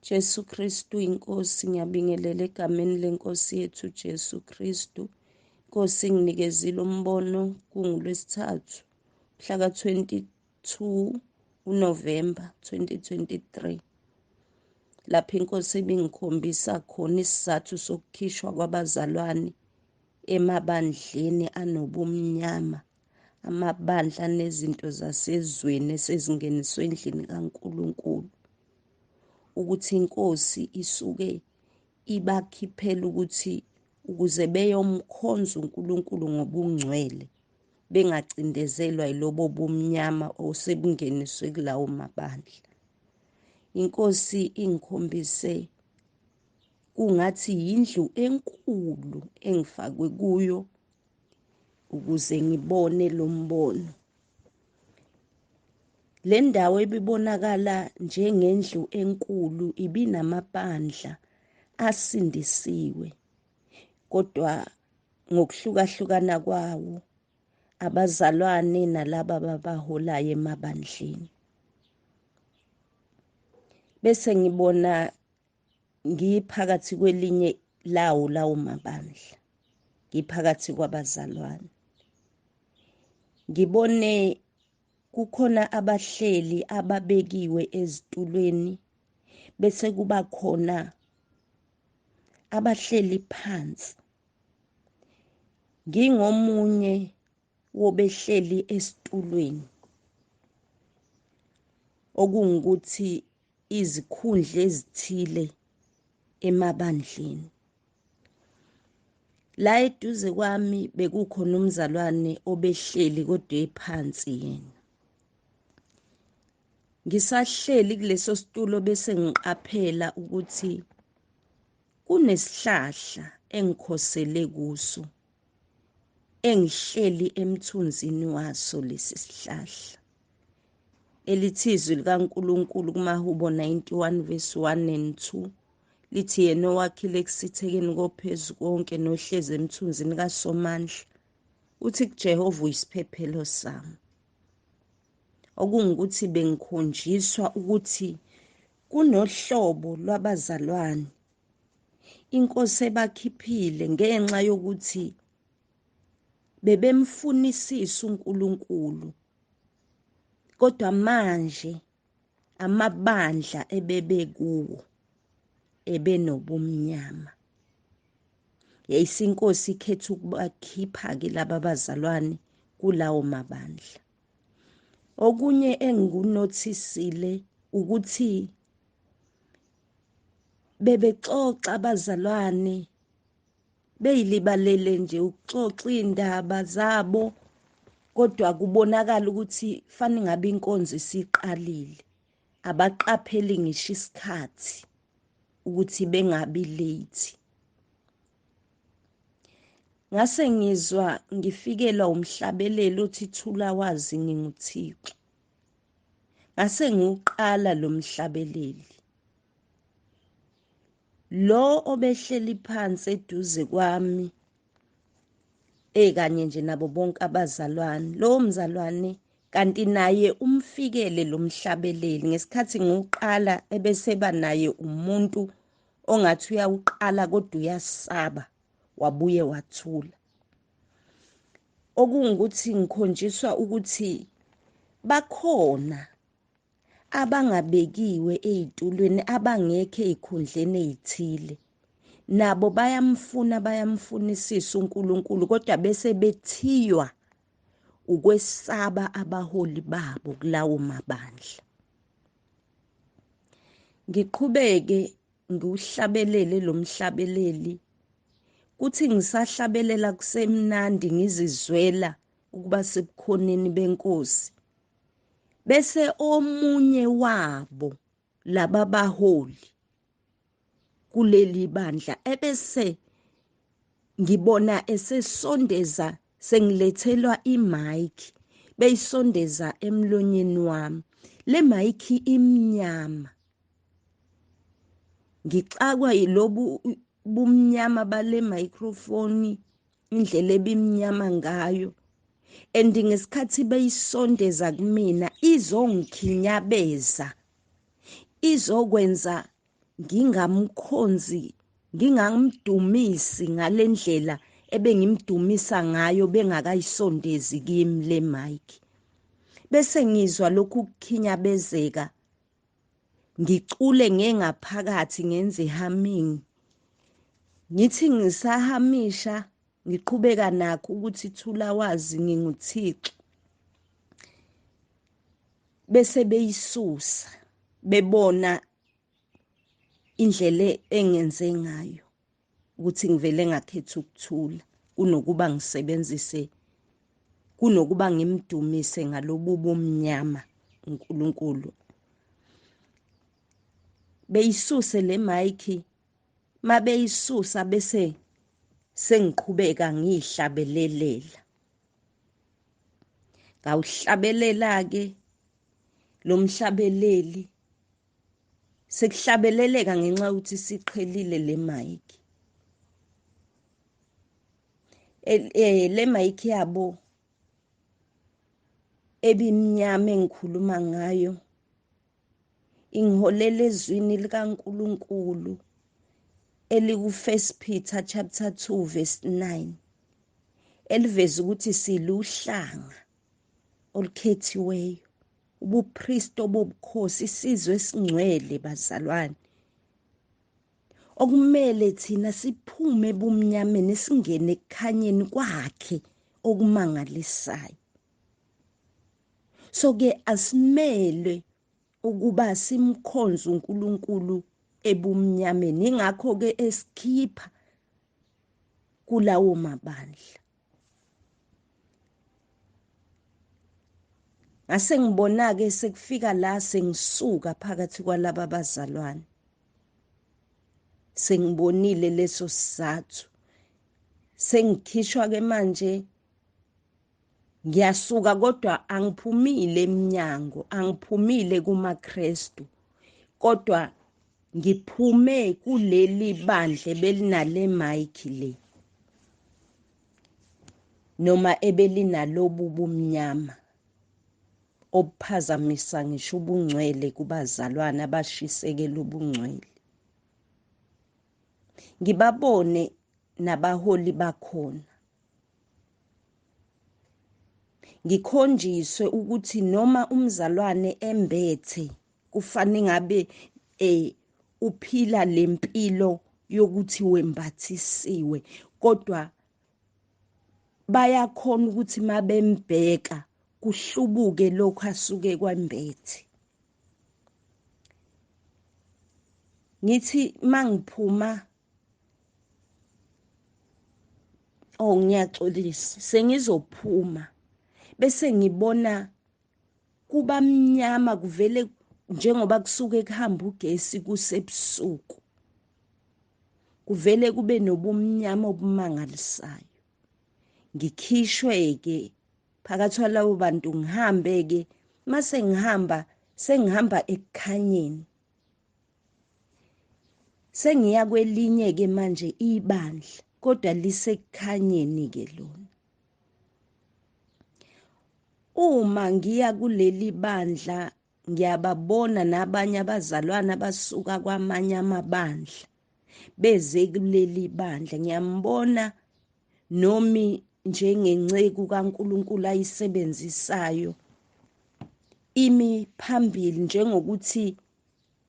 Jesu Kristu inkosi, ngiyabingelela egameni lenkosi yethu Jesu Kristu. Nkosi nginikezile umbono kungolwesithathu mhla ka-22 uNovemba 2023. Lapho inkosi ibingikhombisa khona isizathu sokukhishwa kwabazalwane emabandleni anobumnyama, amabandla nezinto zasezweni esezingeniswe endlini kaNkulunkulu. Ukuthi inkosi isuke ibakhiphela ukuthi ukuze beyomkhonza uNkulunkulu ngobungcwele, bengacindezelwa yilobo bumnyama osebungeniswe kulawo mabandla. Inkosi ingikhombise kungathi yindlu enkulu engifakwe kuyo ukuze ngibone lo mbono. Le ndawo ebibonakala njengendlu enkulu ibinamabandla asindisiwe, kodwa ngokuhlukahlukana kwawo, abazalwane nalaba ababaholayo emabandleni. Bese ngibona ngiphakathi kwelinye lawo mabandla, ngiphakathi kwabazalwane. Ngibone kukhona abahleli ababekiwe ezitulweni, bese kuba khona abahleli phansi. Ngingomunye wobehleli esitulweni, okungukuthi izikhundla ezithile emabandleni. La eduze kwami bekukhona umzalwane obehleli kodwa ephansi yena. Ngisahleli kuleso situlo bese ngiqaphela ukuthi kunesihlahla engikhosele kuso, engihleli emthunzini waso lesi sihlahla. Elithi izwi likaNkulunkulu kumaHubo 91 verse 1 and 2 lithi yena owakhile kusithekeni kophezu konke nohlezi emthunzini kaSomandla, uthi kuJehova uyisiphephelo sami. Okungukuthi bengikhonjiswa ukuthi kunohlobo lwabazalwane inkosi ebakhiphile ngenxa yokuthi bebemfunisisa uNkulunkulu, kodwa manje amabandla ebebekuwo ebenobumnyama. Yayisinkosi ikhetha ukubakhipha-ke laba bazalwane kulawo mabandla. Okunye engikunothisile ukuthi bebexoxa abazalwane beyilibalele nje ukuxoxa indaba zabo, kodwa kubonakala ukuthi fani ngabe inkonzo isiqalile. Abaqapheli ngisho isikhathi ukuthi bengabi late. Ngase ngizwa ngifikelwa umhlabelelo othi thula wazi nginguThixo. Ngase ngiuqala lo mhlabeleli. Lo obehleli phansi eduze kwami kanye nje nabo bonke abazalwane, lo mzalwane kanti naye umfikele lo mhlabeleli ngesikhathi ngiuqala, ebese banaye umuntu ongathi uyawuqala kodwa uyasaba, wabuye wathula. Okungukuthi ngikhonjiswa ukuthi bakhona abangabekiwe ezitulweni, abangekho ezikhundleni ezithile. Nabo bayamfunisisa uNkulunkulu, kodwa bese bethiywa ukwesaba abaholi babo kulawo mabandla. Ngiqhubeke ngiuhlabelele lo mhlabeleli, kuthi ngisahlabelela kusemnandi ngizizwela ukuba sebukhoneni benkosi. Bese omunye wabo laba baholi kuleli bandla ebese ngibona esesondeza, sengilethelwa imic, beyisondeza emlonyeni wami. Le mic imnyama. Ngixakwa yilobu bumnyama bale microphone, indlela ebimnyama ngayo. And ngesikhathi beyisondeza kumina izongikhinyabeza, izokwenza ngingamkhonzi, ngingamdumisi ngalendlela ebengimdumisa ngayo bengakayisondezi kimi le mic. Bese ngizwa lokhu kukhinyabezeka, ngicule ngengaphakathi ngenze humming. Ngithi ngisahamisha ngiqhubeka nakho ukuthi thula wazi nginguThixo. Bese beyisusa bebona indlela engenze ngayo ukuthi ngivele ngakhetha ukuthula kunokuba ngimdumise ngalobumnyama uNkulunkulu. Beyisuse le mic, mabeyisusa bese sengiqhubeka ngihlabelelela. Ngawuhlabelela ke lo mhlabeleli sekuhlabeleleka ngenxa ukuthi siqhelile le mic. Le mic yabo ebimnyama engikhuluma ngayo ingiholela ezwini likaNkulunkulu eliku 1 Peter chapter 2 verse 9 eliveza ukuthi siluhlanga olukhethiweyo, ubupriest obubukhosi, isizwe esingcwele bazalwane, okumele thina siphume ebumnyameni singene ekukhanyeni kwakhe okumangalisayo. So ke asimele ukuba simkhonze uNkulunkulu ebumnyameni, ingakho ke esikhipha kulawo mabandla. Ngase ngibona ke sekufika la sengisuka phakathi kwalaba abazalwane. Sengibonile leso sizathu. Sengikhishwa ke manje ngiyasuka kodwa angiphumile eminyango, angiphumile kumaKristu. Kodwa ngiphume kuleli bandla belinale mic le. Noma ebelinalobu bumnyama obuphazamisa ngisho ubungcwele kubazalwane abashisekela ubungcwele. Ngibabone nabaholi bakhona. Ngikhonjiswe ukuthi noma umzalwane embethe kufane ngabe uphila lempilo yokuthi wembathisiwe, kodwa bayakhona ukuthi mabembheka kuhlubuke lokho asuke kwembethe. Ngithi mangiphuma ngiyaxolisa, sengizophuma bese ngibona kuba mnyama, kuvele njengoba kusuke kuhamba ugesi kusebusuku, kuvele kube nobumnyama obumangalisayo. Ngikhishwe ke phakathi kwalabo bantu, ngihambe ke mase sengihamba ekukhanyeni. Sengiya kwelinye ke manje ibandla, kodwa lisekukhanyeni ke lona. Uma ngiya kuleli bandla ngiyababona nabanye abazalwane abasuka kwamanye amabandla beze kuleli bandla. Ngiyambona nomi njengenceku kaNkulunkulu ayisebenzisayo imi phambili, njengokuthi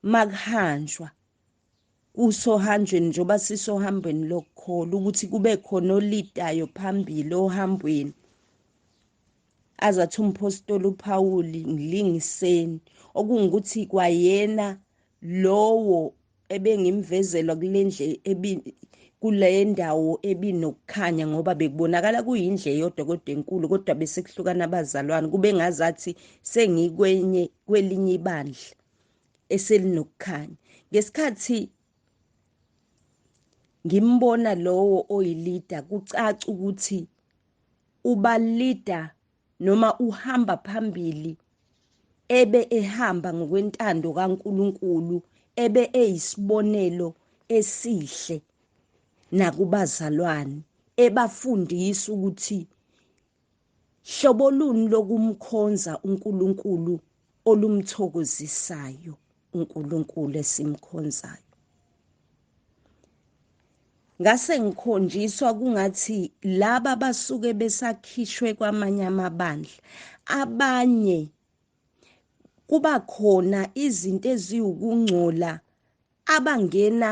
makuhanjwa kusohanjweni njoba sisohambweni lokukholwa ukuthi kube khona olidayo phambili ohambweni. Azathi umpostoli uPawuli ngilingiseni, okungukuthi kwayena lowo ebengimvezela kule ndawo ebinokukhanya, ngoba bekubonakala kuyindle eyodwa kodwa enkulu, kodwa bese kuhlukana abazalwane kube ngazathi kwelinye ibandla eselinokukhanya. Ngesikhathi ngimbona lowo oyilida, kucaca ukuthi uba leader noma uhamba phambili, ebe ehamba ngokwentando kaNkulunkulu, ebe eyisibonelo esihle nakubazalwane, ebafundisa ukuthi hlobo luni lokumkhonza uNkulunkulu olumthokozisayo uNkulunkulu esimkhonzayo. ngase ngikhonjiswa kungathi laba basuke besakhishwe kwamanye amabandla abanye kuba khona izinto eziwukungcola abangena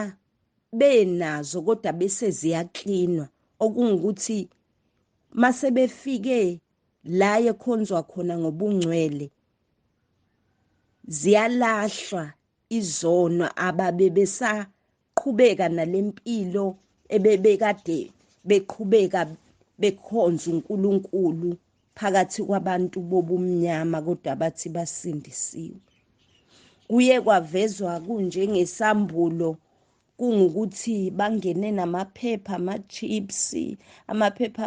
benazo kodwa bese ziyaklinwa okungukuthi mase befike la ekhonzwa khona ngobungcwele ziyalahlwa izono ababe besaqhubeka nalempilo ebebekade beqhubeka bekhonza uNkulunkulu phakathi kwabantu bobumnyama kodwa bathi basindisiwe. Kuye kwavezwa kunjengesambulo kungukuthi bangene namaphepha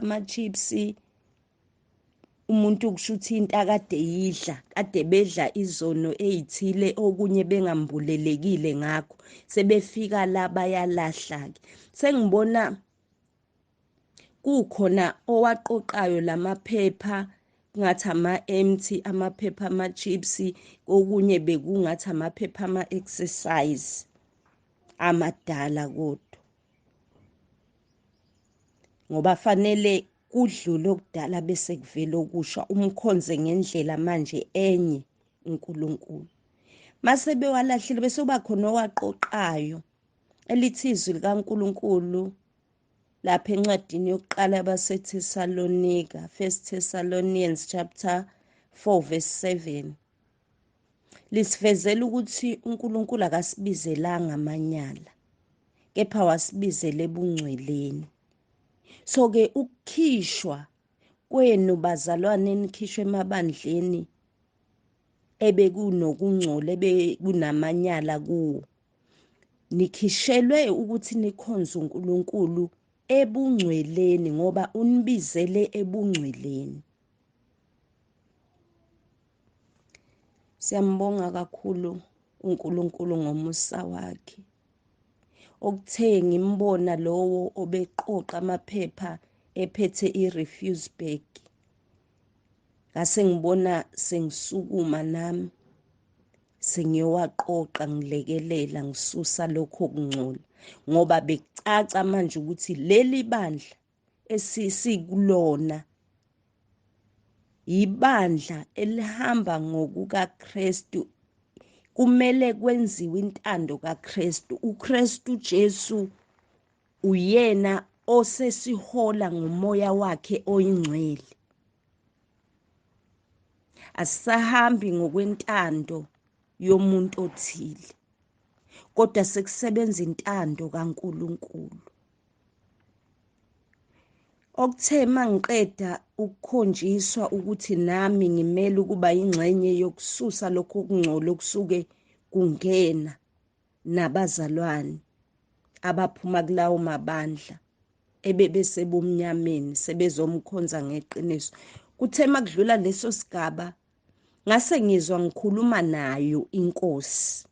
ama-chips umuntu kushuthi into akade yidla kade bedla izono ezithile okunye bengambulelekile ngakho sebefika la bayalahla-ke. Sengibona kukhona owaqoqayo lamaphepha ngathi ama-empty amaphepha ama-chips okunye bekungathi amaphepha ama-exercise amadala kodwa ngoba fanele kudlule okudala bese kuvela okusha umkhonze ngendlela manje enye uNkulunkulu. Mase bewalahlile bese kuba khona owaqoqayo elithi izwi likaNkulunkulu lapha encwadini yokuqala yabaseThesalonika 1 Thessalonians chapter 4 verse 7 lisivezela ukuthi uNkulunkulu akasibizelanga amanyala kepha wasibizela ebungcweleni. So-ke ukukhishwa kwenu bazalwane enikhishwe emabandleni ebekunokungcola ebekunamanyala kuwo nikhishelwe ukuthi nikhonze uNkulunkulu ebungcweleni ngoba unibizele ebungcweleni. Siyambonga kakhulu uNkulunkulu ngomusa wakhe okuthe ngimbona lowo obeqoqa amaphepha ephethe i-refuse bag ngase ngibona sengisukuma nami sengiyowaqoqa ngilekelela ngisusa lokho kungcola ngoba bekucaca manje ukuthi leli bandla esisikulona ibandla elihamba ngokukaKristu kumele kwenziwe intando kaKristu. uKristu Jesu uyena osesihola ngomoya wakhe oyingcwele. Asisahambi ngokwentando yomuntu othile kodwa sekusebenza intando kaNkulunkulu. Okuthe mangiqeda ukukhonjiswa ukuthi nami ngimele ukuba ingxenye yokususa lokho kungcola okusuke kungena nabazalwane abaphuma kulawo mabandla ebebesebumnyameni sebezomkhonza ngeqiniso. Kuthe makudlula leso sigaba ngase ngizwa ngikhuluma nayo inkosi.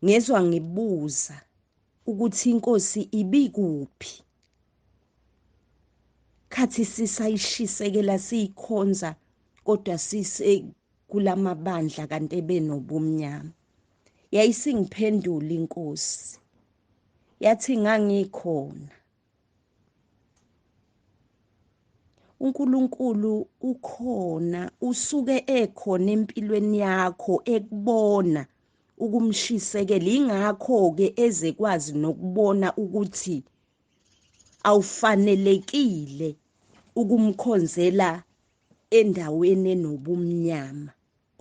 Ngezwa ngibuza ukuthi inkosi ibikuphi khathi sisayishisekela siyikhonza kodwa sise kulamabandla kanti ebenobumnyama. Yayisingiphendula inkosi yathi ngangikhona. uNkulunkulu ukhona usuke ekhona empilweni yakho ekubona ukumshisekela. Ingakho ke ezekwazi nokubona ukuthi awufanelekile ukumkhonzela endaweni enobumnyama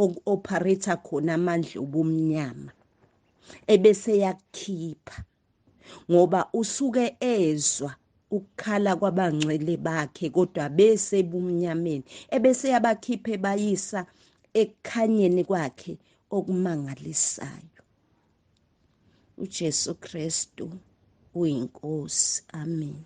oku-operate khona amandla obumnyama ebese yakukhipha ngoba usuke ezwa ukukhala kwabangcwele bakhe kodwa bese bumnyameni ebese yabakhiphe bayisa ekukhanyeni kwakhe okumangalisayo. uJesu Kristu uyinkosi. Amen.